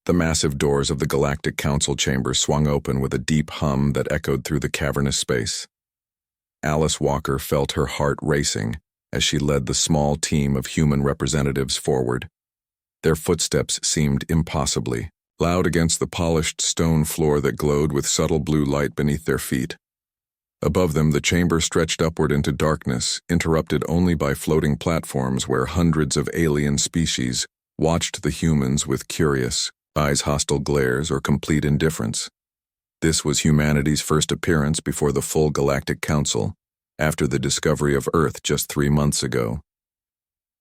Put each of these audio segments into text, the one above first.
The massive doors of the Galactic Council chamber swung open with a deep hum that echoed through the cavernous space. Alice Walker felt her heart racing as she led the small team of human representatives forward. Their footsteps seemed impossibly loud against the polished stone floor that glowed with subtle blue light beneath their feet. Above them, the chamber stretched upward into darkness, interrupted only by floating platforms where hundreds of alien species watched the humans with curious, eyes-hostile glares or complete indifference. This was humanity's first appearance before the full Galactic Council, after the discovery of Earth just 3 months ago.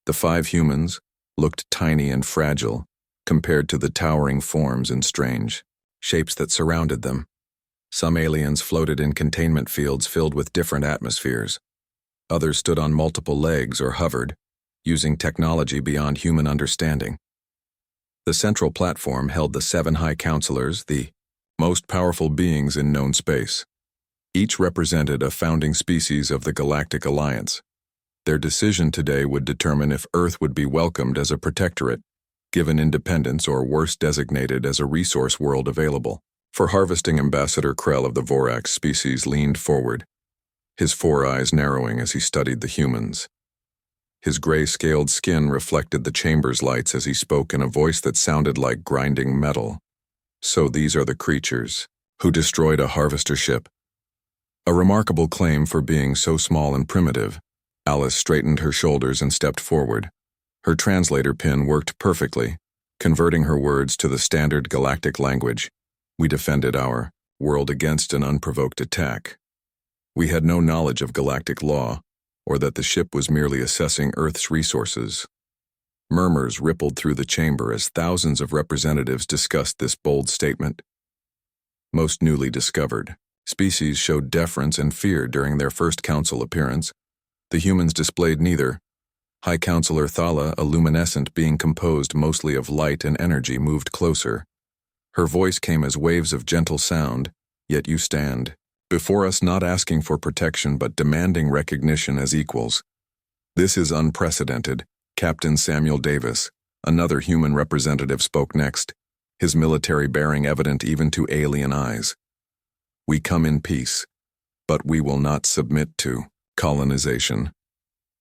The 5 humans looked tiny and fragile compared to the towering forms and strange shapes that surrounded them. Some aliens floated in containment fields filled with different atmospheres. Others stood on multiple legs or hovered, using technology beyond human understanding. The central platform held the 7 High Counselors, the most powerful beings in known space. Each represented a founding species of the Galactic Alliance. Their decision today would determine if Earth would be welcomed as a protectorate, given independence, or worse, designated as a resource world available. For harvesting, Ambassador Krell of the Vorax species leaned forward, his 4 eyes narrowing as he studied the humans. His gray-scaled skin reflected the chamber's lights as he spoke in a voice that sounded like grinding metal. So these are the creatures who destroyed a harvester ship. A remarkable claim for being so small and primitive. Alice straightened her shoulders and stepped forward. Her translator pin worked perfectly, converting her words to the standard galactic language. We defended our world against an unprovoked attack. We had no knowledge of galactic law, or that the ship was merely assessing Earth's resources. Murmurs rippled through the chamber as thousands of representatives discussed this bold statement. Most newly discovered species showed deference and fear during their first council appearance. The humans displayed neither. High Counselor Thala, a luminescent being composed mostly of light and energy, moved closer. Her voice came as waves of gentle sound, "Yet you stand before us not asking for protection but demanding recognition as equals. This is unprecedented." Captain Samuel Davis, another human representative, spoke next, his military bearing evident even to alien eyes. "We come in peace, but we will not submit to colonization.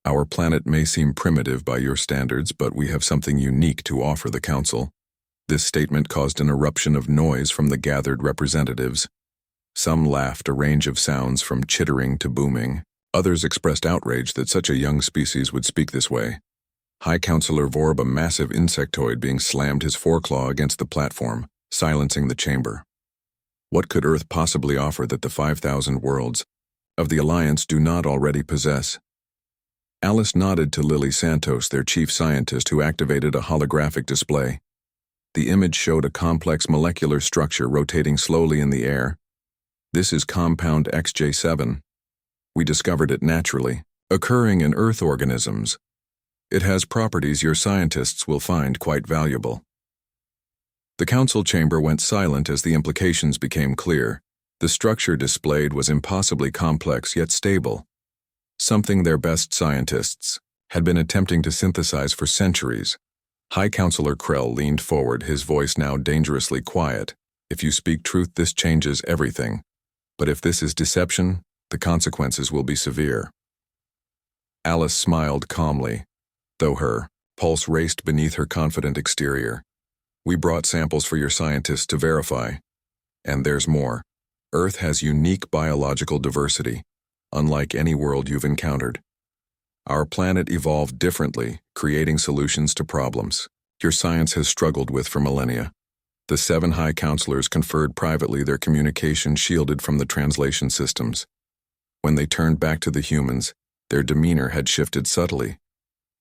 Our planet may seem primitive by your standards, but we have something unique to offer the Council." This statement caused an eruption of noise from the gathered representatives. Some laughed, a range of sounds from chittering to booming. Others expressed outrage that such a young species would speak this way. High Counselor Vorb, a massive insectoid being, slammed his foreclaw against the platform, silencing the chamber. What could Earth possibly offer that the 5,000 worlds of the Alliance do not already possess? Alice nodded to Lily Santos, their chief scientist, who activated a holographic display. The image showed a complex molecular structure rotating slowly in the air. "This is compound XJ7. We discovered it naturally, occurring in Earth organisms. It has properties your scientists will find quite valuable." The council chamber went silent as the implications became clear. The structure displayed was impossibly complex yet stable, something their best scientists had been attempting to synthesize for centuries. High Counselor Krell leaned forward, his voice now dangerously quiet. "If you speak truth, this changes everything. But if this is deception, the consequences will be severe." Alice smiled calmly, though her pulse raced beneath her confident exterior. "We brought samples for your scientists to verify. And there's more. Earth has unique biological diversity, unlike any world you've encountered. Our planet evolved differently, creating solutions to problems your science has struggled with for millennia." The 7 High Counselors conferred privately, their communication shielded from the translation systems. When they turned back to the humans, their demeanor had shifted subtly.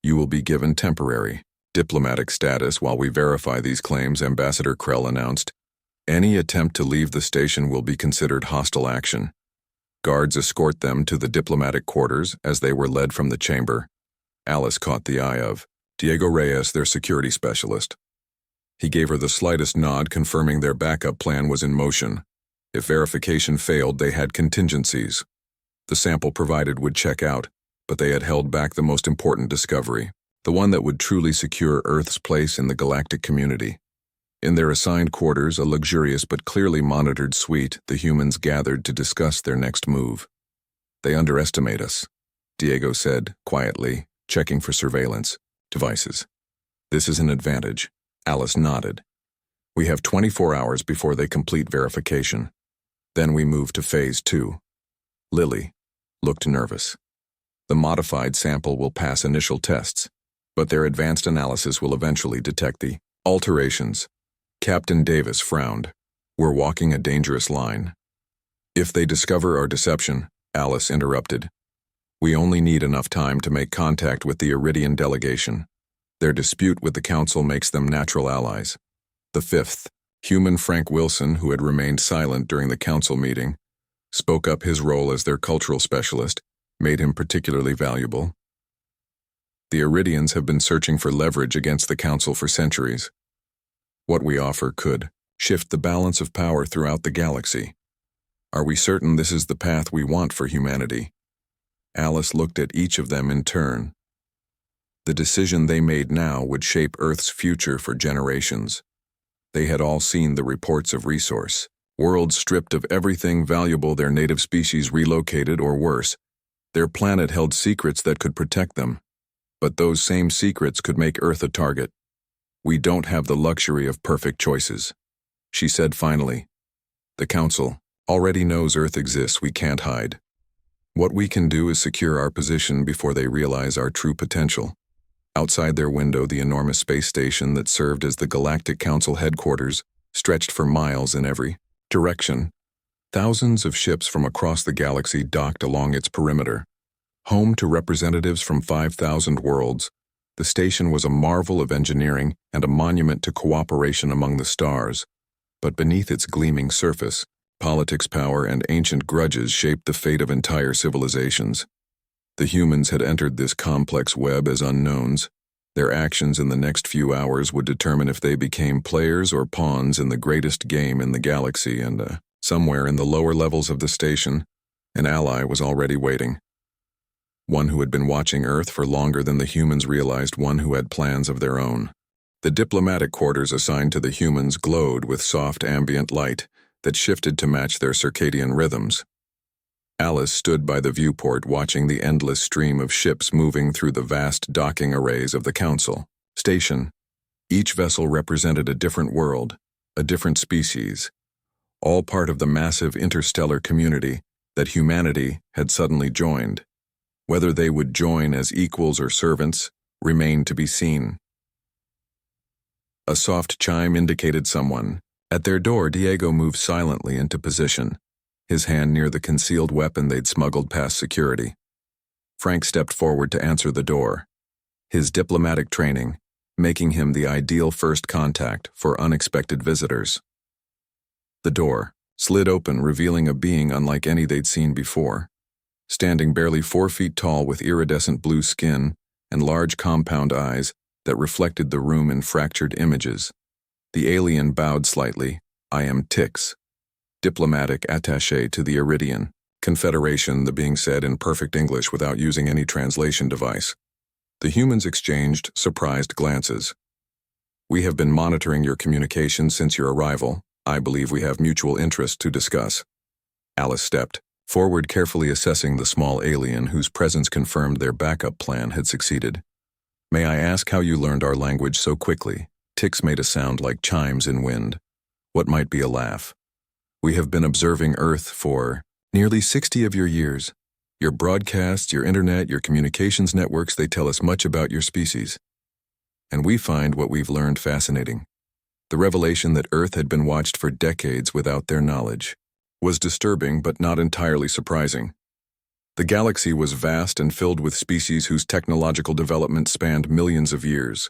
"You will be given temporary diplomatic status while we verify these claims," Ambassador Krell announced. "Any attempt to leave the station will be considered hostile action." Guards escort them to the diplomatic quarters as they were led from the chamber. Alice caught the eye of Diego Reyes, their security specialist. He gave her the slightest nod, confirming their backup plan was in motion. If verification failed, they had contingencies. The sample provided would check out, but they had held back the most important discovery, the one that would truly secure Earth's place in the galactic community. In their assigned quarters, a luxurious but clearly monitored suite, the humans gathered to discuss their next move. "They underestimate us," Diego said, quietly, checking for surveillance devices. "This is an advantage." Alice nodded. "We have 24 hours before they complete verification. Then we move to Phase 2. Lily looked nervous. "The modified sample will pass initial tests, but their advanced analysis will eventually detect the alterations." Captain Davis frowned. "We're walking a dangerous line." "If they discover our deception," Alice interrupted, "we only need enough time to make contact with the Iridian delegation. Their dispute with the Council makes them natural allies." The fifth, human Frank Wilson, who had remained silent during the Council meeting, spoke up. His role as their cultural specialist made him particularly valuable. "The Iridians have been searching for leverage against the Council for centuries. What we offer could shift the balance of power throughout the galaxy. Are we certain this is the path we want for humanity?" Alice looked at each of them in turn. The decision they made now would shape Earth's future for generations. They had all seen the reports of resource. Worlds stripped of everything valuable, their native species relocated, or worse. Their planet held secrets that could protect them. But those same secrets could make Earth a target. "We don't have the luxury of perfect choices," she said finally. "The Council already knows Earth exists. We can't hide. What we can do is secure our position before they realize our true potential." Outside their window, the enormous space station that served as the Galactic Council headquarters stretched for miles in every direction. Thousands of ships from across the galaxy docked along its perimeter. Home to representatives from 5,000 worlds, the station was a marvel of engineering and a monument to cooperation among the stars. But beneath its gleaming surface, politics, power, and ancient grudges shaped the fate of entire civilizations. The humans had entered this complex web as unknowns. Their actions in the next few hours would determine if they became players or pawns in the greatest game in the galaxy, and somewhere in the lower levels of the station, an ally was already waiting. One who had been watching Earth for longer than the humans realized, one who had plans of their own. The diplomatic quarters assigned to the humans glowed with soft ambient light that shifted to match their circadian rhythms. Alice stood by the viewport watching the endless stream of ships moving through the vast docking arrays of the Council station. Each vessel represented a different world, a different species, all part of the massive interstellar community that humanity had suddenly joined. Whether they would join as equals or servants remained to be seen. A soft chime indicated someone. At their door, Diego moved silently into position, his hand near the concealed weapon they'd smuggled past security. Frank stepped forward to answer the door, his diplomatic training making him the ideal first contact for unexpected visitors. The door slid open, revealing a being unlike any they'd seen before. Standing barely 4 feet tall with iridescent blue skin and large compound eyes that reflected the room in fractured images, the alien bowed slightly. "I am Tix, diplomatic attaché to the Iridian Confederation," the being said in perfect English without using any translation device. The humans exchanged surprised glances. "We have been monitoring your communications since your arrival. I believe we have mutual interest to discuss." Alice stepped forward, carefully assessing the small alien whose presence confirmed their backup plan had succeeded. "May I ask how you learned our language so quickly?" Tix made a sound like chimes in wind. What might be a laugh. "We have been observing Earth for nearly 60 of your years. Your broadcasts, your internet, your communications networks, they tell us much about your species. And we find what we've learned fascinating. The revelation that Earth had been watched for decades without their knowledge was disturbing but not entirely surprising. The galaxy was vast and filled with species whose technological development spanned millions of years.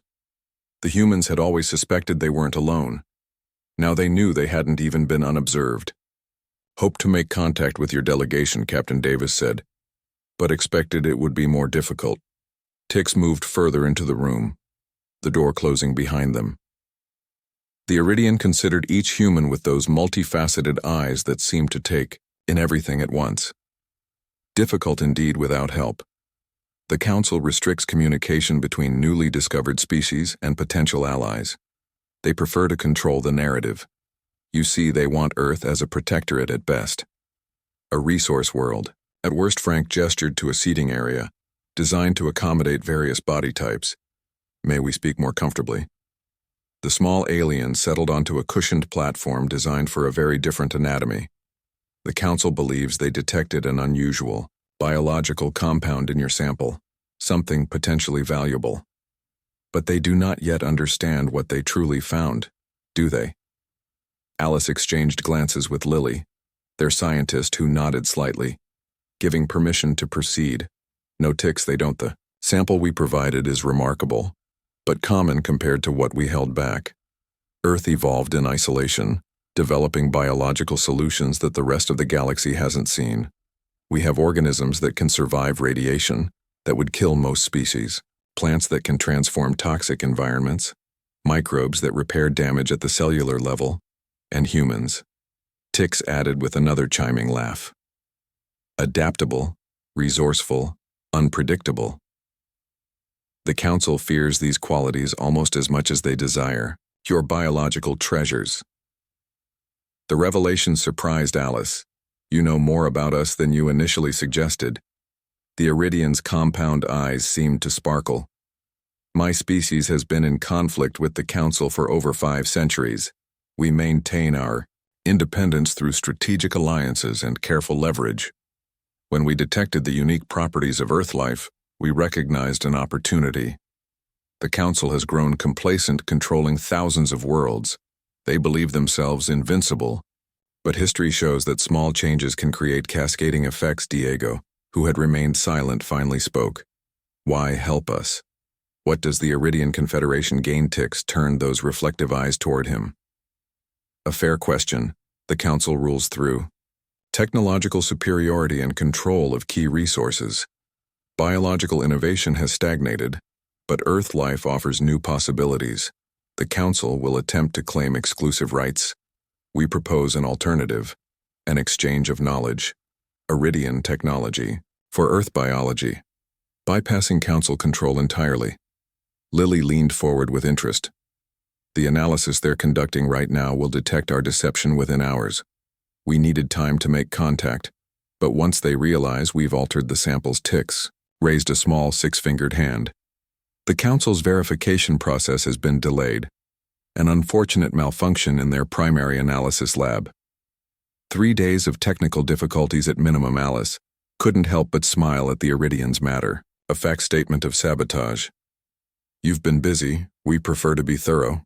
The humans had always suspected they weren't alone. Now they knew they hadn't even been unobserved. "Hope to make contact with your delegation," Captain Davis said, "but expected it would be more difficult." Tix moved further into the room, the door closing behind them. The Iridian considered each human with those multifaceted eyes that seemed to take in everything at once. Difficult indeed without help. The Council restricts communication between newly discovered species and potential allies. They prefer to control the narrative. You see, they want Earth as a protectorate at best. A resource world. At worst, Frank gestured to a seating area, designed to accommodate various body types. May we speak more comfortably? The small alien settled onto a cushioned platform designed for a very different anatomy. The Council believes they detected an unusual, biological compound in your sample, something potentially valuable. But they do not yet understand what they truly found, do they? Alice exchanged glances with Lily, their scientist, who nodded slightly, giving permission to proceed. No ticks, they don't. The sample we provided is remarkable, but common compared to what we held back. Earth evolved in isolation, developing biological solutions that the rest of the galaxy hasn't seen. We have organisms that can survive radiation, that would kill most species, plants that can transform toxic environments, microbes that repair damage at the cellular level, and humans. Tix added with another chiming laugh. Adaptable, resourceful, unpredictable. The Council fears these qualities almost as much as they desire your biological treasures. The revelation surprised Alice. You know more about us than you initially suggested. The Iridian's compound eyes seemed to sparkle. My species has been in conflict with the Council for over 5 centuries. We maintain our independence through strategic alliances and careful leverage. When we detected the unique properties of Earth life, we recognized an opportunity. The Council has grown complacent, controlling thousands of worlds. They believe themselves invincible. But history shows that small changes can create cascading effects. Diego, who had remained silent, finally spoke. Why help us? What does the Iridian Confederation gain? Tix turned those reflective eyes toward him. A fair question. The Council rules through technological superiority and control of key resources. Biological innovation has stagnated, but Earth life offers new possibilities. The Council will attempt to claim exclusive rights. We propose an alternative, an exchange of knowledge, Iridian technology, for Earth biology, bypassing Council control entirely. Lily leaned forward with interest. The analysis they're conducting right now will detect our deception within hours. We needed time to make contact, but once they realize we've altered the sample's ticks, raised a small 6-fingered hand. The Council's verification process has been delayed. An unfortunate malfunction in their primary analysis lab. 3 days of technical difficulties at minimum. Alice couldn't help but smile at the Iridian's matter, a fact statement of sabotage. You've been busy, we prefer to be thorough.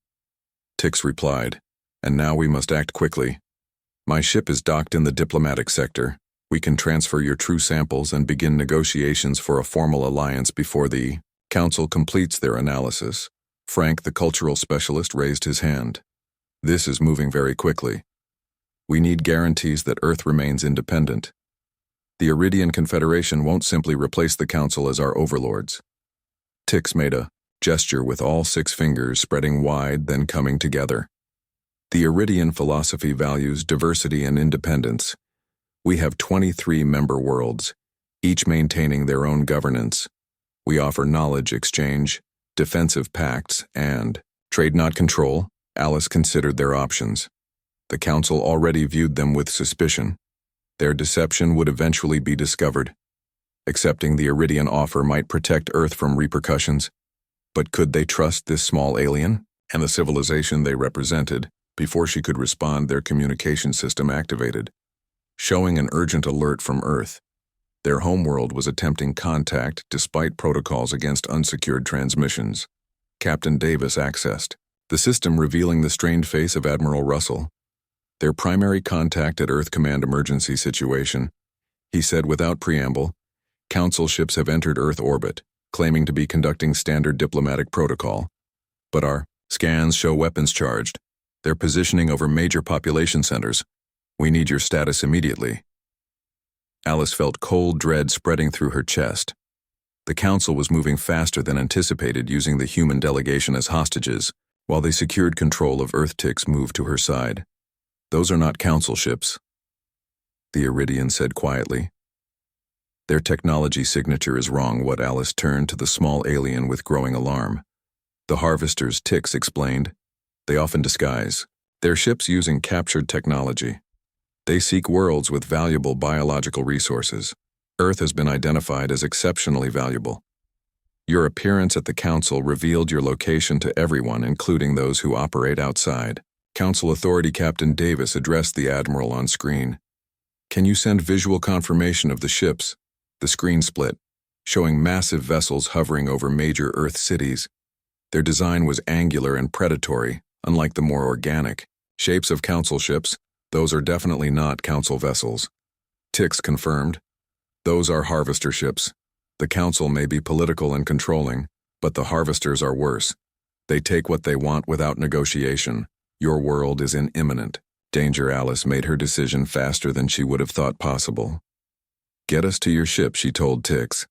Tix replied, and now we must act quickly. My ship is docked in the diplomatic sector. We can transfer your true samples and begin negotiations for a formal alliance before the Council completes their analysis. Frank, the cultural specialist, raised his hand. This is moving very quickly. We need guarantees that Earth remains independent. The Iridian Confederation won't simply replace the Council as our overlords. Tix made a gesture with all 6 fingers spreading wide, then coming together. The Iridian philosophy values diversity and independence. We have 23 member worlds, each maintaining their own governance. We offer knowledge exchange, defensive pacts, and trade not control. Alice considered their options. The Council already viewed them with suspicion. Their deception would eventually be discovered. Accepting the Iridian offer might protect Earth from repercussions. But could they trust this small alien and the civilization they represented? Before she could respond, their communication system activated, showing an urgent alert from Earth. Their homeworld was attempting contact despite protocols against unsecured transmissions. Captain Davis accessed the system, revealing the strained face of Admiral Russell. Their primary contact at Earth Command emergency situation. He said without preamble, Council ships have entered Earth orbit, claiming to be conducting standard diplomatic protocol. But our scans show weapons charged. They're positioning over major population centers. We need your status immediately. Alice felt cold dread spreading through her chest. The Council was moving faster than anticipated, using the human delegation as hostages, while they secured control of Earth. Tix moved to her side. Those are not Council ships, the Iridian said quietly. Their technology signature is wrong. What? Alice turned to the small alien with growing alarm. The harvesters, Tix explained. They often disguise their ships using captured technology. They seek worlds with valuable biological resources. Earth has been identified as exceptionally valuable. Your appearance at the Council revealed your location to everyone, including those who operate outside. Council Authority Captain Davis addressed the Admiral on screen. Can you send visual confirmation of the ships? The screen split, showing massive vessels hovering over major Earth cities. Their design was angular and predatory, unlike the more organic shapes of Council ships. Those are definitely not Council vessels. Tix confirmed. Those are harvester ships. The Council may be political and controlling, but the harvesters are worse. They take what they want without negotiation. Your world is in imminent danger. Alice made her decision faster than she would have thought possible. Get us to your ship, she told Tix.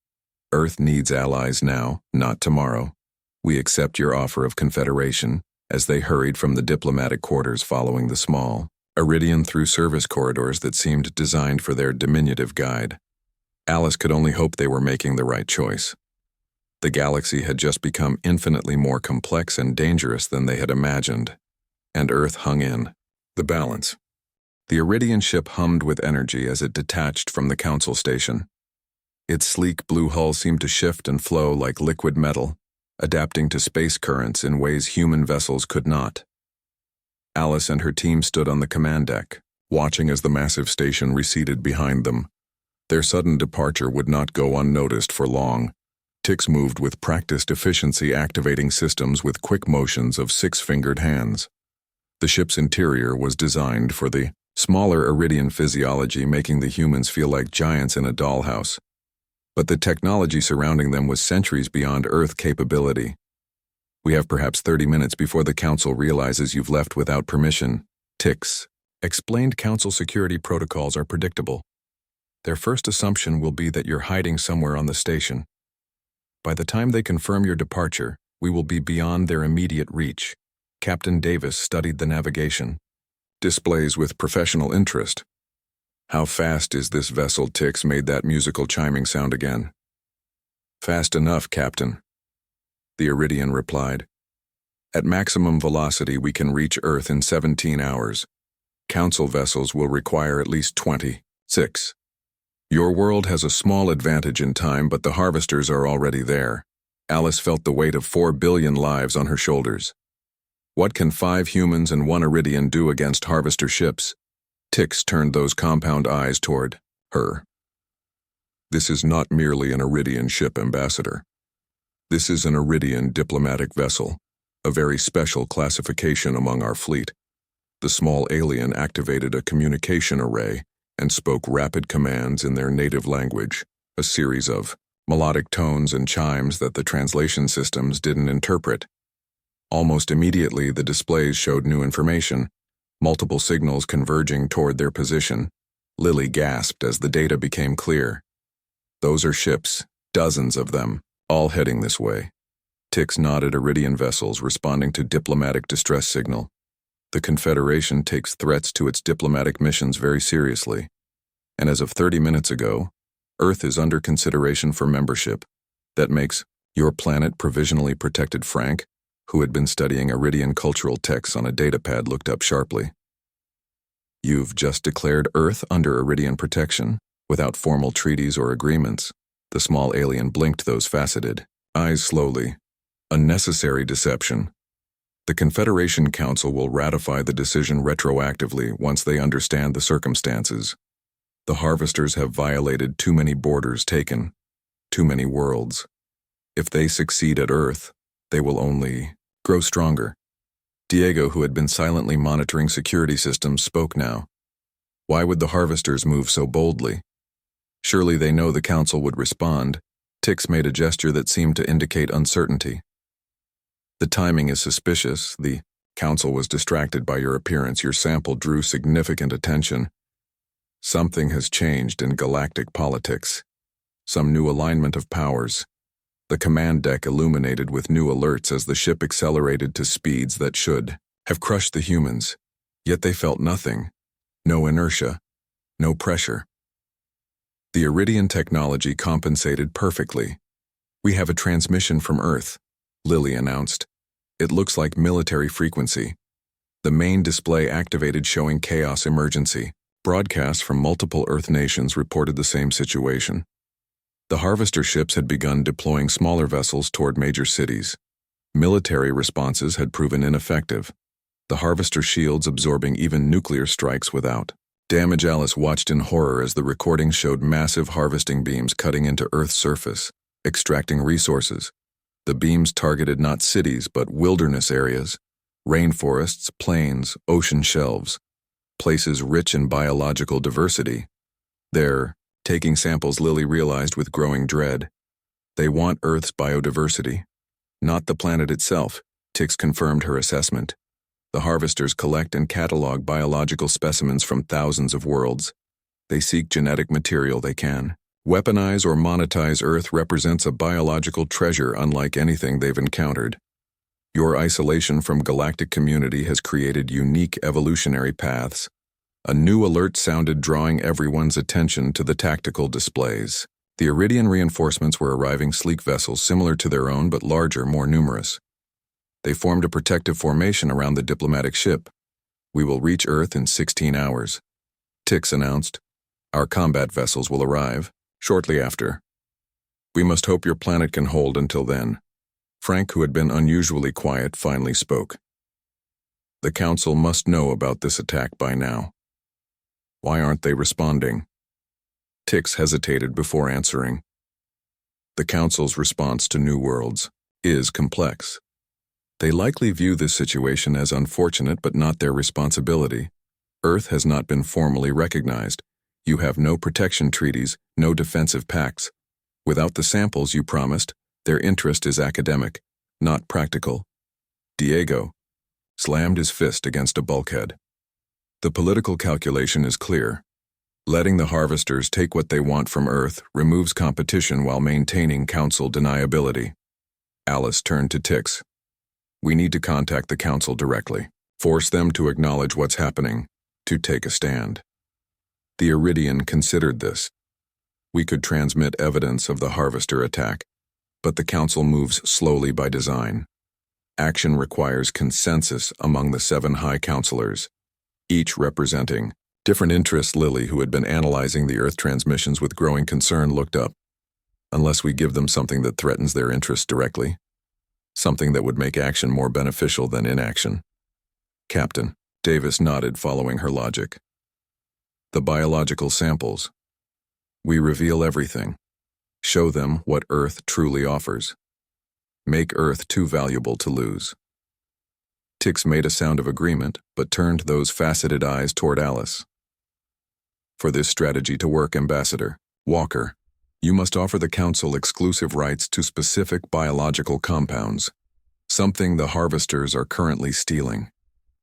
Earth needs allies now, not tomorrow. We accept your offer of confederation. As they hurried from the diplomatic quarters following the small Iridian through service corridors that seemed designed for their diminutive guide, Alice could only hope they were making the right choice. The galaxy had just become infinitely more complex and dangerous than they had imagined, and Earth hung in the balance. The Iridian ship hummed with energy as it detached from the Council station. Its sleek blue hull seemed to shift and flow like liquid metal, adapting to space currents in ways human vessels could not. Alice and her team stood on the command deck, watching as the massive station receded behind them. Their sudden departure would not go unnoticed for long. Tix moved with practiced efficiency, activating systems with quick motions of six-fingered hands. The ship's interior was designed for the smaller Iridian physiology, making the humans feel like giants in a dollhouse. But the technology surrounding them was centuries beyond Earth capability. We have perhaps 30 minutes before the Council realizes you've left without permission. Tix explained. Council security protocols are predictable. Their first assumption will be that you're hiding somewhere on the station. By the time they confirm your departure, we will be beyond their immediate reach. Captain Davis studied the navigation displays with professional interest. How fast is this vessel? Tix made that musical chiming sound again. Fast enough, Captain, the Iridian replied. At maximum velocity, we can reach Earth in 17 hours. Council vessels will require at least 26. Your world has a small advantage in time, but the harvesters are already there. Alice felt the weight of 4 billion lives on her shoulders. What can 5 humans and 1 Iridian do against harvester ships? Tix turned those compound eyes toward her. This is not merely an Iridian ship, Ambassador. This is an Iridian diplomatic vessel, a very special classification among our fleet. The small alien activated a communication array and spoke rapid commands in their native language, a series of melodic tones and chimes that the translation systems didn't interpret. Almost immediately, the displays showed new information, multiple signals converging toward their position. Lily gasped as the data became clear. Those are ships, dozens of them, all heading this way. Tix nodded. Iridian vessels responding to diplomatic distress signal. The Confederation takes threats to its diplomatic missions very seriously, and as of 30 minutes ago, Earth is under consideration for membership. That makes your planet provisionally protected. Frank, who had been studying Iridian cultural texts on a datapad, looked up sharply. You've just declared Earth under Iridian protection, without formal treaties or agreements. The small alien blinked those faceted eyes slowly. Unnecessary deception. The Confederation Council will ratify the decision retroactively once they understand the circumstances. The harvesters have violated too many borders, taken too many worlds. If they succeed at Earth, they will only grow stronger. Diego, who had been silently monitoring security systems, spoke now. Why would the harvesters move so boldly? Surely they know the Council would respond. Tix made a gesture that seemed to indicate uncertainty. The timing is suspicious. The Council was distracted by your appearance. Your sample drew significant attention. Something has changed in galactic politics. Some new alignment of powers. The command deck illuminated with new alerts as the ship accelerated to speeds that should have crushed the humans. Yet they felt nothing. No inertia. No pressure. The Iridian technology compensated perfectly. We have a transmission from Earth, Lily announced. It looks like military frequency, The main display activated showing chaos emergency. Broadcasts from multiple Earth nations reported the same situation. The harvester ships had begun deploying smaller vessels toward major cities. Military responses had proven ineffective, the harvester shields absorbing even nuclear strikes without damage. Alice watched in horror as the recording showed massive harvesting beams cutting into Earth's surface, extracting resources. The beams targeted not cities but wilderness areas, rainforests, plains, ocean shelves, places rich in biological diversity. They're taking samples, Lily realized with growing dread. They want Earth's biodiversity, not the planet itself. Tix confirmed her assessment. The harvesters collect and catalog biological specimens from thousands of worlds. They seek genetic material they can weaponize or monetize. Earth represents a biological treasure unlike anything they've encountered. Your isolation from galactic community has created unique evolutionary paths. A new alert sounded, drawing everyone's attention to the tactical displays. The Iridian reinforcements were arriving, sleek vessels similar to their own but larger, more numerous. They formed a protective formation around the diplomatic ship. We will reach Earth in 16 hours. Tix announced. Our combat vessels will arrive shortly after. We must hope your planet can hold until then. Frank, who had been unusually quiet, finally spoke. The Council must know about this attack by now. Why aren't they responding? Tix hesitated before answering. The Council's response to New Worlds is complex. They likely view this situation as unfortunate but not their responsibility. Earth has not been formally recognized. You have no protection treaties, no defensive pacts. Without the samples you promised, their interest is academic, not practical. Diego slammed his fist against a bulkhead. The political calculation is clear. Letting the harvesters take what they want from Earth removes competition while maintaining Council deniability. Alice turned to Tix. We need to contact the Council directly. Force them to acknowledge what's happening, to take a stand. The Iridian considered this. We could transmit evidence of the harvester attack, but the Council moves slowly by design. Action requires consensus among the 7 High Counselors, each representing different interests. Lily, who had been analyzing the Earth transmissions with growing concern, looked up. Unless we give them something that threatens their interests directly, something that would make action more beneficial than inaction. Captain Davis nodded, following her logic. The biological samples. We reveal everything. Show them what Earth truly offers. Make Earth too valuable to lose. Tix made a sound of agreement, but turned those faceted eyes toward Alice. For this strategy to work, Ambassador Walker, you must offer the Council exclusive rights to specific biological compounds, something the harvesters are currently stealing.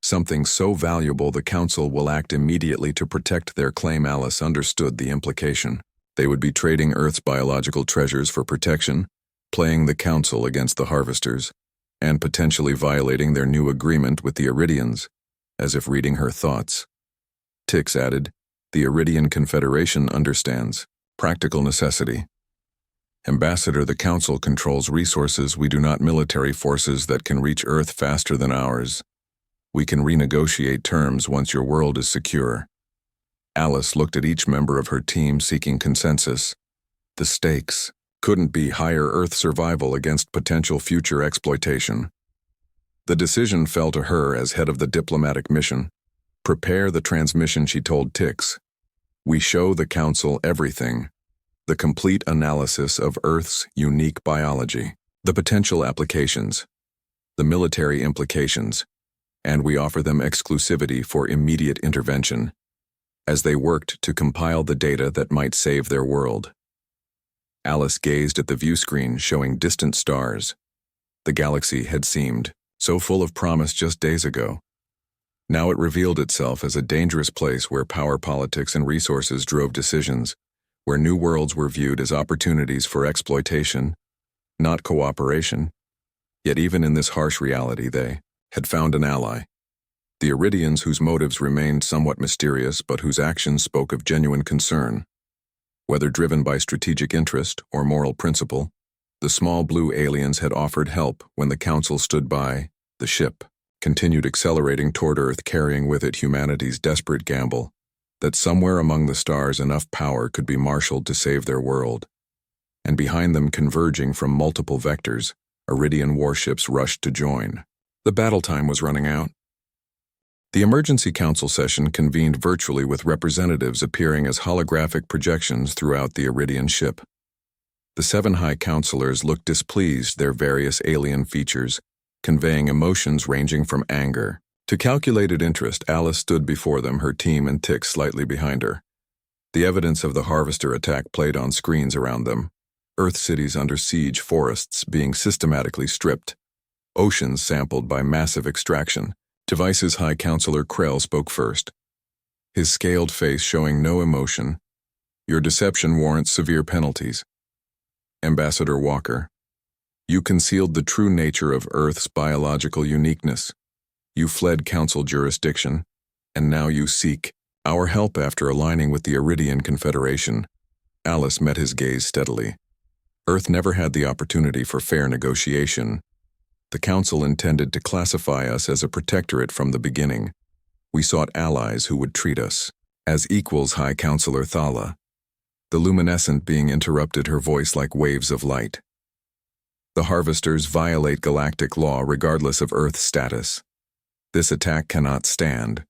Something so valuable the Council will act immediately to protect their claim. Alice understood the implication. They would be trading Earth's biological treasures for protection, playing the Council against the harvesters, and potentially violating their new agreement with the Iridians, as if reading her thoughts. Tix added, the Iridian Confederation understands practical necessity. Ambassador, the Council controls resources. We do not military forces that can reach Earth faster than ours. We can renegotiate terms once your world is secure. Alice looked at each member of her team, seeking consensus. The stakes couldn't be higher: Earth survival against potential future exploitation. The decision fell to her as head of the diplomatic mission. Prepare the transmission, she told Tix. We show the Council everything. The complete analysis of Earth's unique biology, the potential applications, the military implications, and we offer them exclusivity for immediate intervention, as they worked to compile the data that might save their world. Alice gazed at the view screen showing distant stars. The galaxy had seemed so full of promise just days ago. Now it revealed itself as a dangerous place where power politics and resources drove decisions, where new worlds were viewed as opportunities for exploitation, not cooperation. Yet even in this harsh reality, they had found an ally. The Iridians, whose motives remained somewhat mysterious but whose actions spoke of genuine concern. Whether driven by strategic interest or moral principle, the small blue aliens had offered help when the Council stood by the ship. continued accelerating toward Earth, carrying with it humanity's desperate gamble that somewhere among the stars enough power could be marshaled to save their world. And behind them, converging from multiple vectors, Iridian warships rushed to join. The battle time was running out. The emergency council session convened virtually, with representatives appearing as holographic projections throughout the Iridian ship. The 7 high counselors looked displeased, their various alien features conveying emotions ranging from anger to calculated interest. Alice stood before them, her team and Tix slightly behind her. The evidence of the Harvester attack played on screens around them. Earth cities under siege, forests being systematically stripped, oceans sampled by massive extraction. Device's High Counselor Krell spoke first, his scaled face showing no emotion. Your deception warrants severe penalties. Ambassador Walker, you concealed the true nature of Earth's biological uniqueness. You fled Council jurisdiction, and now you seek our help after aligning with the Iridian Confederation. Alice met his gaze steadily. Earth never had the opportunity for fair negotiation. The Council intended to classify us as a protectorate from the beginning. We sought allies who would treat us as equals. High Counselor Thala, the luminescent being, interrupted, her voice like waves of light. The Harvesters violate galactic law regardless of Earth's status. This attack cannot stand,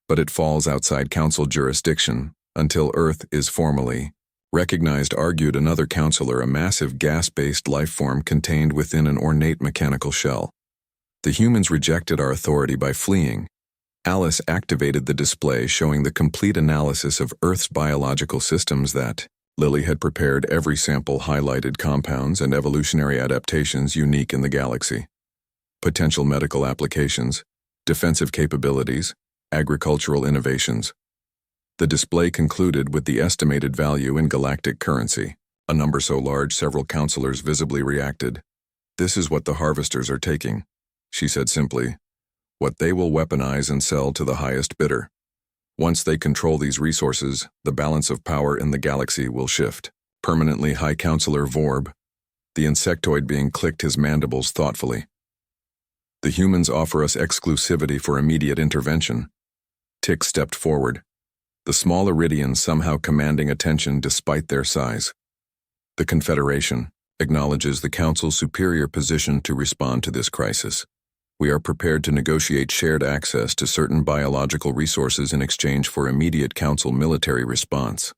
but it falls outside Council jurisdiction until Earth is formally recognized, argued another counselor, a massive gas-based life form contained within an ornate mechanical shell. The humans rejected our authority by fleeing. Alice activated the display showing the complete analysis of Earth's biological systems that Lily had prepared. Every sample highlighted compounds and evolutionary adaptations unique in the galaxy. Potential medical applications, defensive capabilities, agricultural innovations. The display concluded with the estimated value in galactic currency, a number so large several counselors visibly reacted. This is what the Harvesters are taking, she said simply. What they will weaponize and sell to the highest bidder. Once they control these resources, the balance of power in the galaxy will shift. Permanently. High Counselor Vorb, the insectoid being, clicked his mandibles thoughtfully. The humans offer us exclusivity for immediate intervention. Tix stepped forward, the small Iridians somehow commanding attention despite their size. The Confederation acknowledges the Council's superior position to respond to this crisis. We are prepared to negotiate shared access to certain biological resources in exchange for immediate Council military response.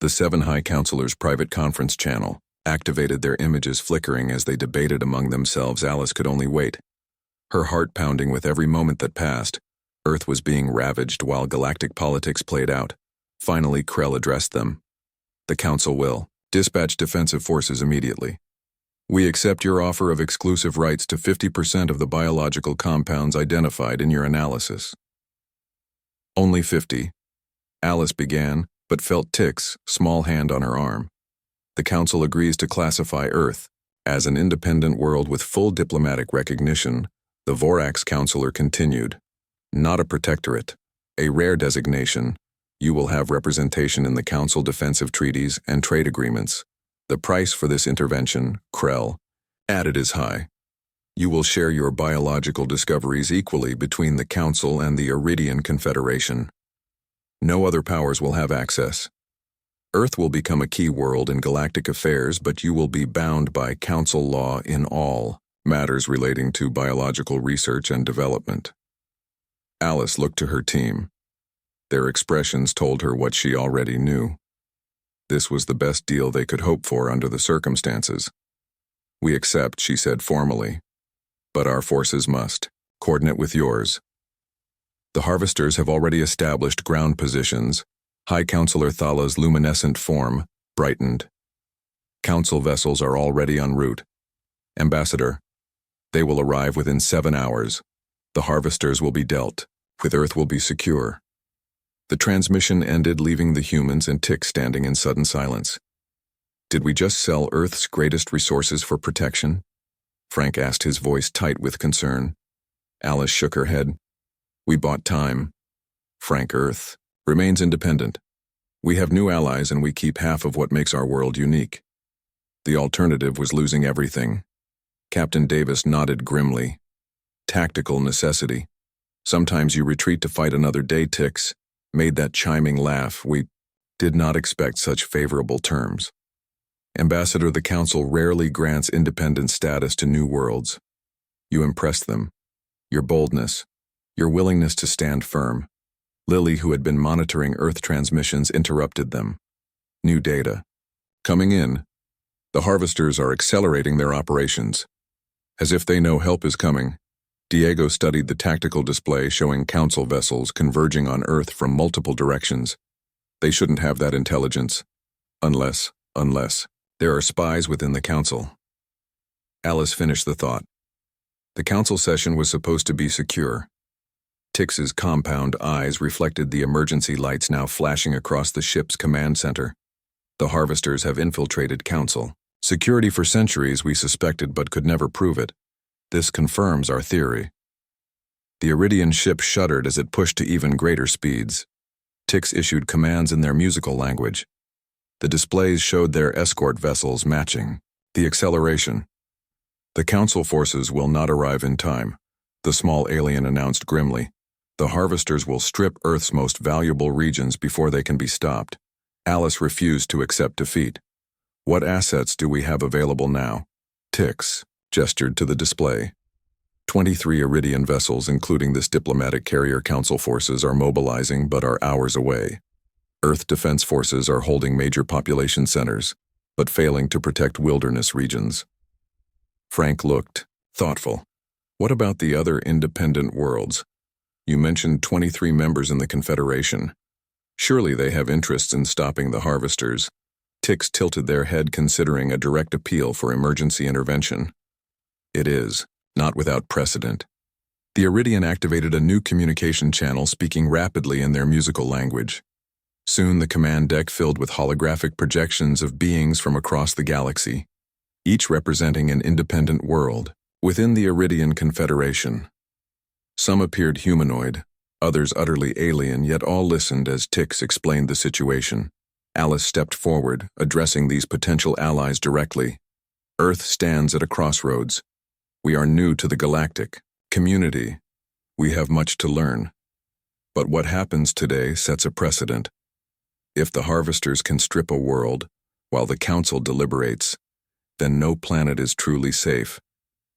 The 7 High Counselors' private conference channel activated, their images flickering as they debated among themselves. Alice could only wait, her heart pounding with every moment that passed. Earth was being ravaged while galactic politics played out. Finally, Krell addressed them. The Council will dispatch defensive forces immediately. We accept your offer of exclusive rights to 50% of the biological compounds identified in your analysis. Only 50. Alice began, but felt Tix's small hand on her arm. The Council agrees to classify Earth as an independent world with full diplomatic recognition. The Vorax counselor continued. Not a protectorate, a rare designation. You will have representation in the Council defensive treaties and trade agreements. The price for this intervention, Krell added, is high. You will share your biological discoveries equally between the Council and the Iridian Confederation. No other powers will have access. Earth will become a key world in galactic affairs, but you will be bound by Council law in all matters relating to biological research and development. Alice looked to her team. Their expressions told her what she already knew. This was the best deal they could hope for under the circumstances. We accept, she said formally, but our forces must coordinate with yours. The Harvesters have already established ground positions. High Counselor Thala's luminescent form brightened. Council vessels are already en route. Ambassador, they will arrive within 7 hours. The Harvesters will be dealt with. Earth will be secure. The transmission ended, leaving the humans and Tix standing in sudden silence. Did we just sell Earth's greatest resources for protection? Frank asked, his voice tight with concern. Alice shook her head. We bought time. Frank, Earth remains independent. We have new allies and we keep half of what makes our world unique. The alternative was losing everything. Captain Davis nodded grimly. Tactical necessity. Sometimes you retreat to fight another day, Tix. Made that chiming laugh. We did not expect such favorable terms. Ambassador, the Council rarely grants independent status to new worlds. You impressed them. Your boldness, your willingness to stand firm. Lily, who had been monitoring Earth transmissions, interrupted them. New data. Coming in. The harvesters are accelerating their operations. As if they know help is coming, Diego studied the tactical display showing Council vessels converging on Earth from multiple directions. They shouldn't have that intelligence. Unless there are spies within the Council. Alice finished the thought. The Council session was supposed to be secure. Tix's compound eyes reflected the emergency lights now flashing across the ship's command center. The harvesters have infiltrated Council. Security for centuries we suspected but could never prove it. This confirms our theory. The Iridian ship shuddered as it pushed to even greater speeds. Tix issued commands in their musical language. The displays showed their escort vessels matching. The acceleration. The Council forces will not arrive in time, the small alien announced grimly. The harvesters will strip Earth's most valuable regions before they can be stopped. Alice refused to accept defeat. What assets do we have available now? Tix gestured to the display. 23 Iridian vessels, including this diplomatic carrier. Council forces are mobilizing but are hours away. Earth defense forces are holding major population centers, but failing to protect wilderness regions. Frank looked thoughtful. What about the other independent worlds? You mentioned 23 members in the Confederation. Surely they have interests in stopping the harvesters. Tix tilted their head, considering a direct appeal for emergency intervention. It is, not without precedent. The Iridian activated a new communication channel, speaking rapidly in their musical language. Soon the command deck filled with holographic projections of beings from across the galaxy, each representing an independent world within the Iridian Confederation. Some appeared humanoid, others utterly alien, yet all listened as Tix explained the situation. Alice stepped forward, addressing these potential allies directly. Earth stands at a crossroads. We are new to the galactic community. We have much to learn. But what happens today sets a precedent. If the harvesters can strip a world, while the Council deliberates, then no planet is truly safe.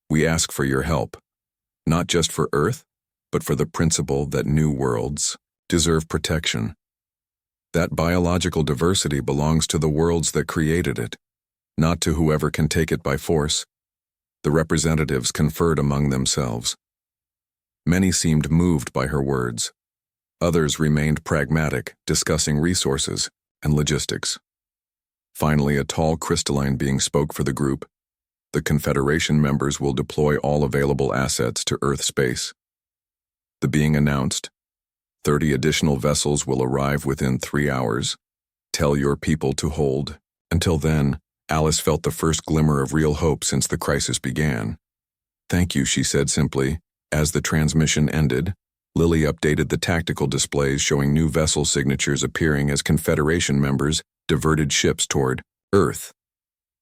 We ask for your help, not just for Earth, but for the principle that new worlds deserve protection. That biological diversity belongs to the worlds that created it, not to whoever can take it by force. The representatives conferred among themselves. Many seemed moved by her words. Others remained pragmatic, discussing resources and logistics. Finally, a tall crystalline being spoke for the group. The Confederation members will deploy all available assets to Earth space. The being announced, 30 additional vessels will arrive within 3 hours. Tell your people to hold. Until then, Alice felt the first glimmer of real hope since the crisis began. Thank you, she said simply. As the transmission ended, Lily updated the tactical displays showing new vessel signatures appearing as Confederation members diverted ships toward Earth.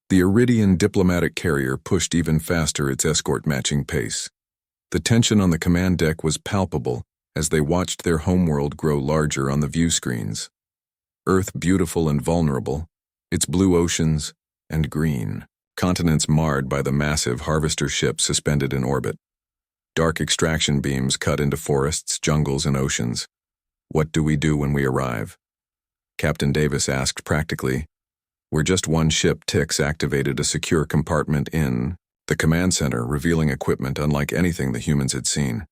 The Iridian diplomatic carrier pushed even faster, its escort matching pace. The tension on the command deck was palpable as they watched their homeworld grow larger on the view screens. Earth beautiful and vulnerable, its blue oceans and green continents marred by the massive harvester ship suspended in orbit. Dark extraction beams cut into forests, jungles, and oceans. What do we do when we arrive? Captain Davis asked practically. We're just one ship. Tix activated a secure compartment in the command center, revealing equipment unlike anything the humans had seen.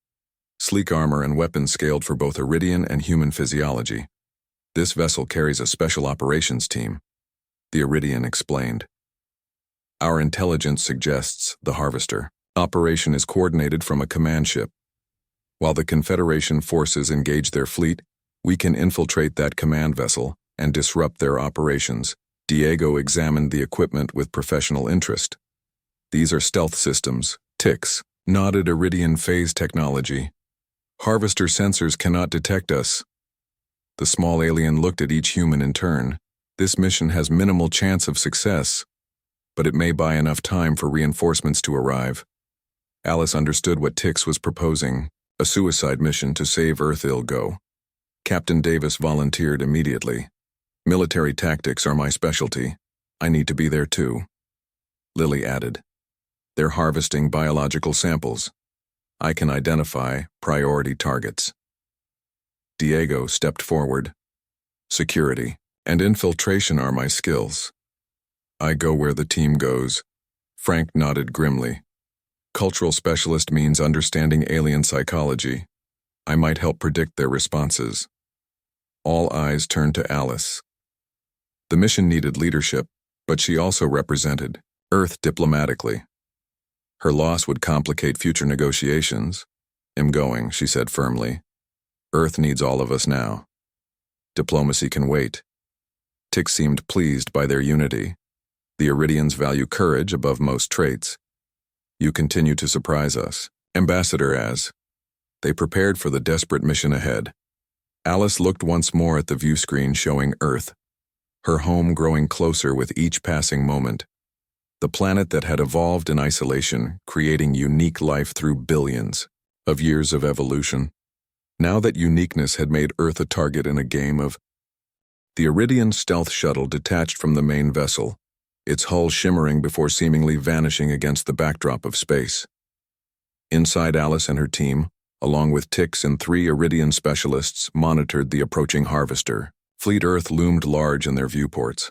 Sleek armor and weapons scaled for both Iridian and human physiology. This vessel carries a special operations team, the Iridian explained. Our intelligence suggests the harvester operation is coordinated from a command ship. While the Confederation forces engage their fleet, we can infiltrate that command vessel and disrupt their operations. Diego examined the equipment with professional interest. These are stealth systems. Tix nodded. Iridian phase technology. Harvester sensors cannot detect us. The small alien looked at each human in turn. This mission has minimal chance of success, but it may buy enough time for reinforcements to arrive. Alice understood what Tix was proposing, a suicide mission to save Earth Ilgo. Captain Davis volunteered immediately. Military tactics are my specialty. I need to be there too. Lily added. They're harvesting biological samples. I can identify priority targets. Diego stepped forward. Security and infiltration are my skills. I go where the team goes. Frank nodded grimly. Cultural specialist means understanding alien psychology. I might help predict their responses. All eyes turned to Alice. The mission needed leadership, but she also represented Earth diplomatically. Her loss would complicate future negotiations. I'm going, she said firmly. Earth needs all of us now. Diplomacy can wait. Tix seemed pleased by their unity. The Iridians value courage above most traits. You continue to surprise us, Ambassador as. They prepared for the desperate mission ahead. Alice looked once more at the view screen showing Earth, her home growing closer with each passing moment. The planet that had evolved in isolation, creating unique life through billions of years of evolution. Now that uniqueness had made Earth a target in a game of. The Iridian stealth shuttle detached from the main vessel, its hull shimmering before seemingly vanishing against the backdrop of space. Inside, Alice and her team, along with Tix and 3 Iridian specialists, monitored the approaching harvester. Fleet Earth loomed large in their viewports,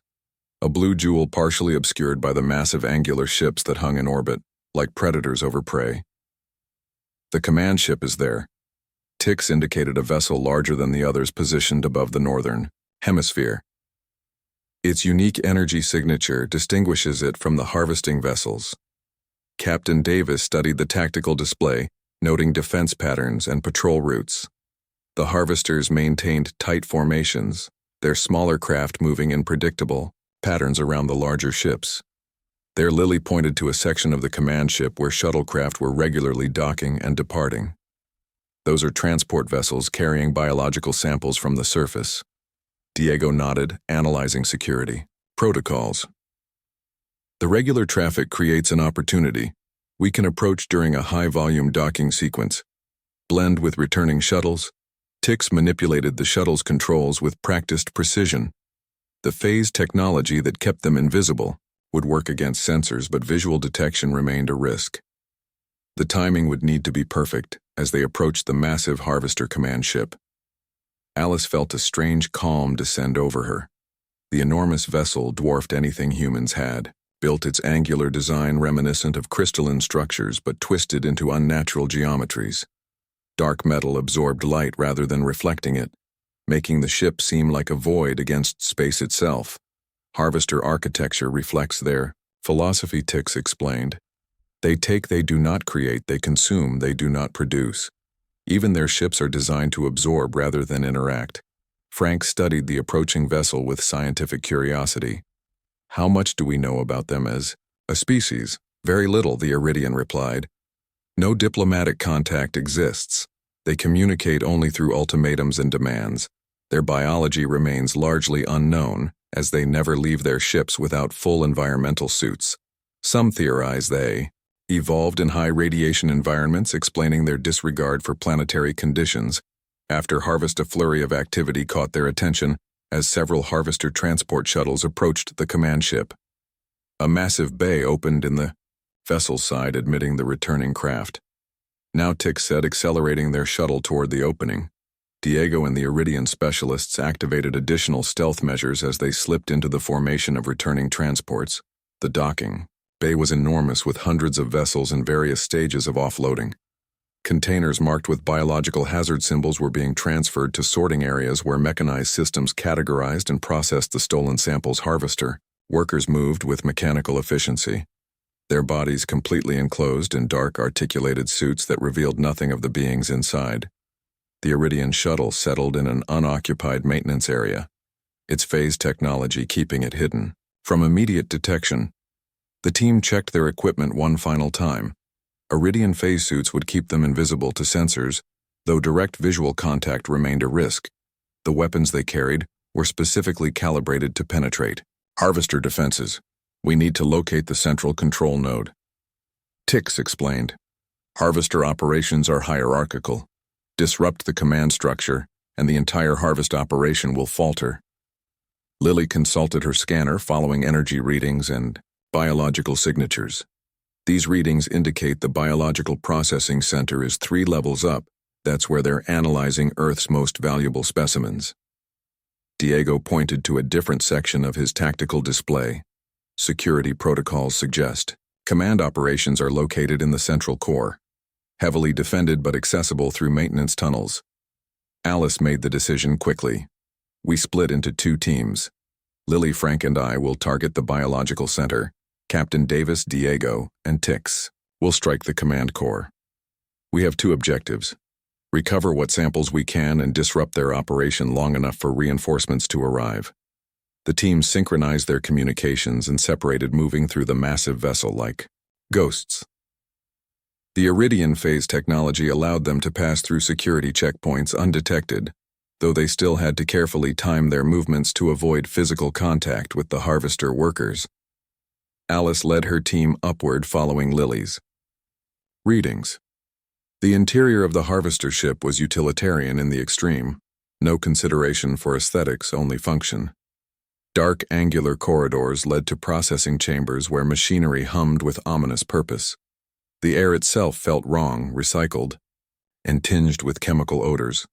a blue jewel partially obscured by the massive angular ships that hung in orbit, like predators over prey. The command ship is there. Tix indicated a vessel larger than the others positioned above the northern hemisphere. Its unique energy signature distinguishes it from the harvesting vessels. Captain Davis studied the tactical display, noting defense patterns and patrol routes. The harvesters maintained tight formations, their smaller craft moving in predictable patterns around the larger ships. There, Lily pointed to a section of the command ship where shuttlecraft were regularly docking and departing. Those are transport vessels carrying biological samples from the surface. Diego nodded, analyzing security protocols. The regular traffic creates an opportunity. We can approach during a high-volume docking sequence. Blend with returning shuttles. Tix manipulated the shuttle's controls with practiced precision. The phase technology that kept them invisible would work against sensors, but visual detection remained a risk. The timing would need to be perfect as they approached the massive harvester command ship. Alice felt a strange calm descend over her. The enormous vessel dwarfed anything humans had, built its angular design reminiscent of crystalline structures but twisted into unnatural geometries. Dark metal absorbed light rather than reflecting it, making the ship seem like a void against space itself. Harvester architecture reflects their philosophy, Tix explained. They take, they do not create, they consume, they do not produce. Even their ships are designed to absorb rather than interact. Frank studied the approaching vessel with scientific curiosity. How much do we know about them as a species? Very little, the Iridian replied. No diplomatic contact exists. They communicate only through ultimatums and demands. Their biology remains largely unknown, as they never leave their ships without full environmental suits. Some theorize they evolved in high radiation environments, explaining their disregard for planetary conditions. After harvest, a flurry of activity caught their attention as several harvester transport shuttles approached the command ship. A massive bay opened in the vessel's side, admitting the returning craft. Now, Tix said, accelerating their shuttle toward the opening. Diego and the Iridian specialists activated additional stealth measures as they slipped into the formation of returning transports. The docking bay was enormous, with hundreds of vessels in various stages of offloading. Containers marked with biological hazard symbols were being transferred to sorting areas where mechanized systems categorized and processed the stolen samples. Harvester workers moved with mechanical efficiency, their bodies completely enclosed in dark, articulated suits that revealed nothing of the beings inside. The Iridian shuttle settled in an unoccupied maintenance area, its phase technology keeping it hidden from immediate detection. The team checked their equipment one final time. Iridian phase suits would keep them invisible to sensors, though direct visual contact remained a risk. The weapons they carried were specifically calibrated to penetrate harvester defenses. We need to locate the central control node, Tix explained. Harvester operations are hierarchical. Disrupt the command structure, and the entire harvest operation will falter. Lily consulted her scanner following energy readings and biological signatures. These readings indicate the biological processing center is 3 levels up. That's where they're analyzing Earth's most valuable specimens. Diego pointed to a different section of his tactical display. Security protocols suggest command operations are located in the central core, heavily defended but accessible through maintenance tunnels. Alice made the decision quickly. We split into 2 teams. Lily, Frank, and I will target the biological center. Captain Davis, Diego, and Tix will strike the command core. We have 2 objectives. Recover what samples we can and disrupt their operation long enough for reinforcements to arrive. The teams synchronized their communications and separated, moving through the massive vessel like ghosts. The Iridian phase technology allowed them to pass through security checkpoints undetected, though they still had to carefully time their movements to avoid physical contact with the harvester workers. Alice led her team upward following Lily's. Readings. The interior of the harvester ship was utilitarian in the extreme. No consideration for aesthetics, only function. Dark angular corridors led to processing chambers where machinery hummed with ominous purpose. The air itself felt wrong, recycled, and tinged with chemical odors.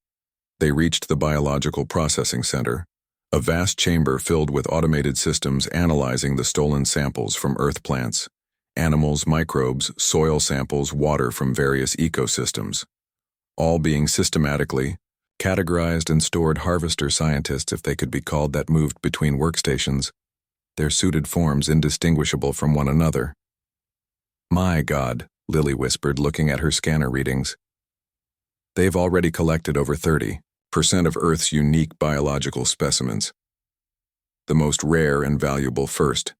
They reached the biological processing center, a vast chamber filled with automated systems analyzing the stolen samples from Earth plants, animals, microbes, soil samples, water from various ecosystems, all being systematically categorized and stored. Harvester scientists, if they could be called that, moved between workstations, their suited forms indistinguishable from one another. "My God," Lily whispered, looking at her scanner readings. "They've already collected over 30% of Earth's unique biological specimens. The most rare and valuable first.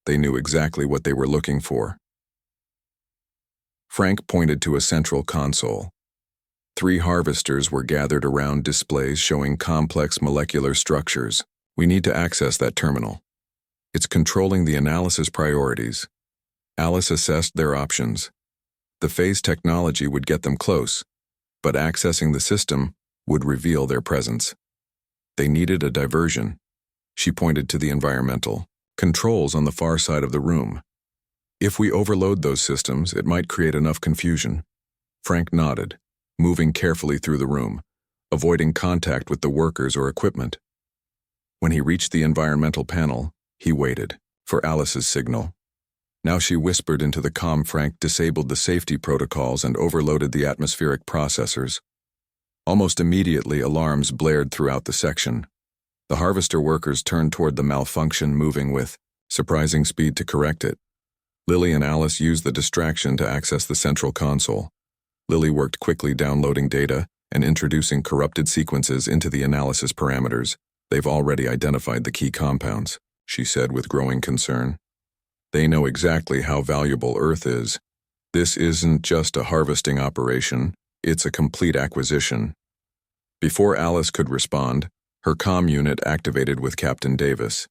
They knew exactly what they were looking for." Frank pointed to a central console. 3 harvesters were gathered around displays showing complex molecular structures. "We need to access that terminal. It's controlling the analysis priorities." Alice assessed their options. The phase technology would get them close, but accessing the system would reveal their presence. They needed a diversion. She pointed to the environmental controls on the far side of the room. "If we overload those systems, it might create enough confusion." Frank nodded, moving carefully through the room, avoiding contact with the workers or equipment. When he reached the environmental panel, he waited for Alice's signal. Now she whispered into the comm. Frank disabled the safety protocols and overloaded the atmospheric processors. Almost immediately, alarms blared throughout the section. The harvester workers turned toward the malfunction, moving with surprising speed to correct it. Lily and Alice used the distraction to access the central console. Lily worked quickly, downloading data and introducing corrupted sequences into the analysis parameters. "They've already identified the key compounds," she said with growing concern. "They know exactly how valuable Earth is. This isn't just a harvesting operation, it's a complete acquisition." Before Alice could respond, her comm unit activated with Captain Davis.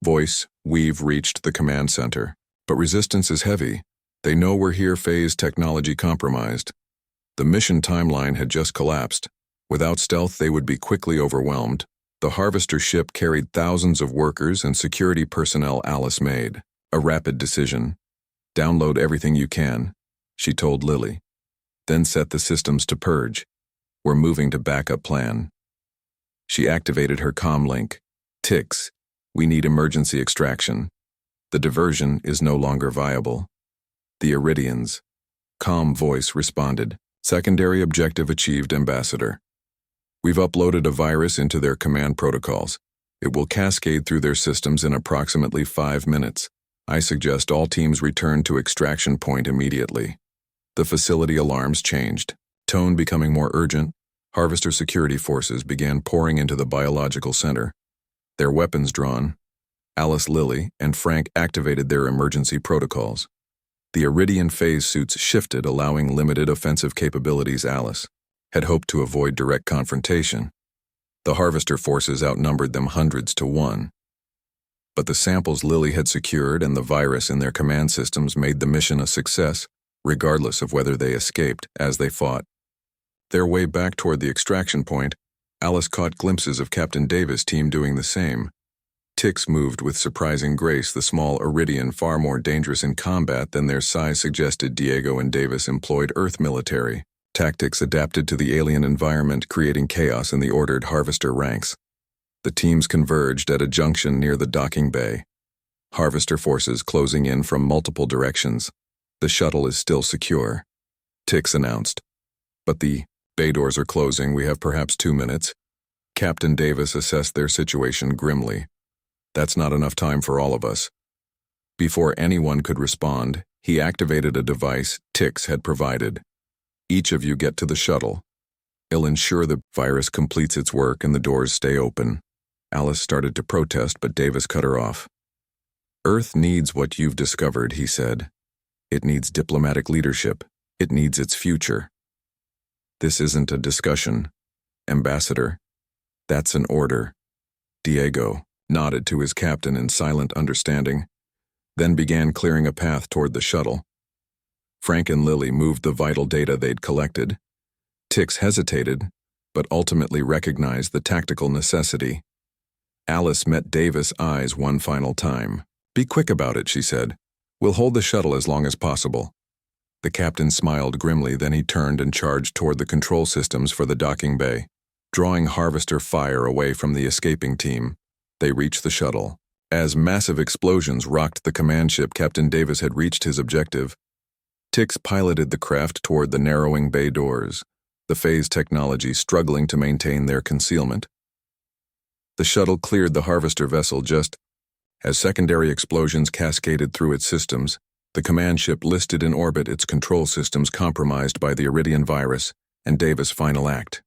Voice, "We've reached the command center, but resistance is heavy. They know we're here. Phase technology compromised. The mission timeline had just collapsed. Without stealth, they would be quickly overwhelmed." The harvester ship carried thousands of workers and security personnel. Alice made a rapid decision. "Download everything you can," she told Lily. "Then set the systems to purge. We're moving to backup plan." She activated her comm link. "Tix, we need emergency extraction. The diversion is no longer viable." The Iridians. Calm voice responded. "Secondary objective achieved, Ambassador. We've uploaded a virus into their command protocols. It will cascade through their systems in approximately 5 minutes. I suggest all teams return to extraction point immediately." The facility alarms changed, tone becoming more urgent. Harvester security forces began pouring into the biological center. Their weapons drawn, Alice, Lily, and Frank activated their emergency protocols. The Iridian phase suits shifted, allowing limited offensive capabilities. Alice had hoped to avoid direct confrontation. The harvester forces outnumbered them hundreds to 1. But the samples Lily had secured and the virus in their command systems made the mission a success. regardless of whether they escaped as they fought. Their way back toward the extraction point, Alice caught glimpses of Captain Davis' team doing the same. Tix moved with surprising grace, the small Iridian far more dangerous in combat than their size suggested. Diego and Davis employed Earth military tactics adapted to the alien environment, creating chaos in the ordered Harvester ranks. The teams converged at a junction near the docking bay. Harvester forces closing in from multiple directions. The shuttle is still secure, Tix announced. But the bay doors are closing. We have perhaps 2 minutes. Captain Davis assessed their situation grimly. That's not enough time for all of us. Before anyone could respond, he activated a device Tix had provided. Each of you get to the shuttle. It'll ensure the virus completes its work and the doors stay open. Alice started to protest, but Davis cut her off. Earth needs what you've discovered, he said. It needs diplomatic leadership. It needs its future. This isn't a discussion, Ambassador. That's an order. Diego nodded to his captain in silent understanding, then began clearing a path toward the shuttle. Frank and Lily moved the vital data they'd collected. Tix hesitated, but ultimately recognized the tactical necessity. Alice met Davis' eyes one final time. Be quick about it, she said. We'll hold the shuttle as long as possible. The captain smiled grimly, then he turned and charged toward the control systems for the docking bay. Drawing Harvester fire away from the escaping team, they reached the shuttle. As massive explosions rocked the command ship, Captain Davis had reached his objective. Tix piloted the craft toward the narrowing bay doors, the phase technology struggling to maintain their concealment. The shuttle cleared the Harvester vessel just as secondary explosions cascaded through its systems. The command ship listed in orbit, its control systems compromised by the Iridian virus and Davis' final act.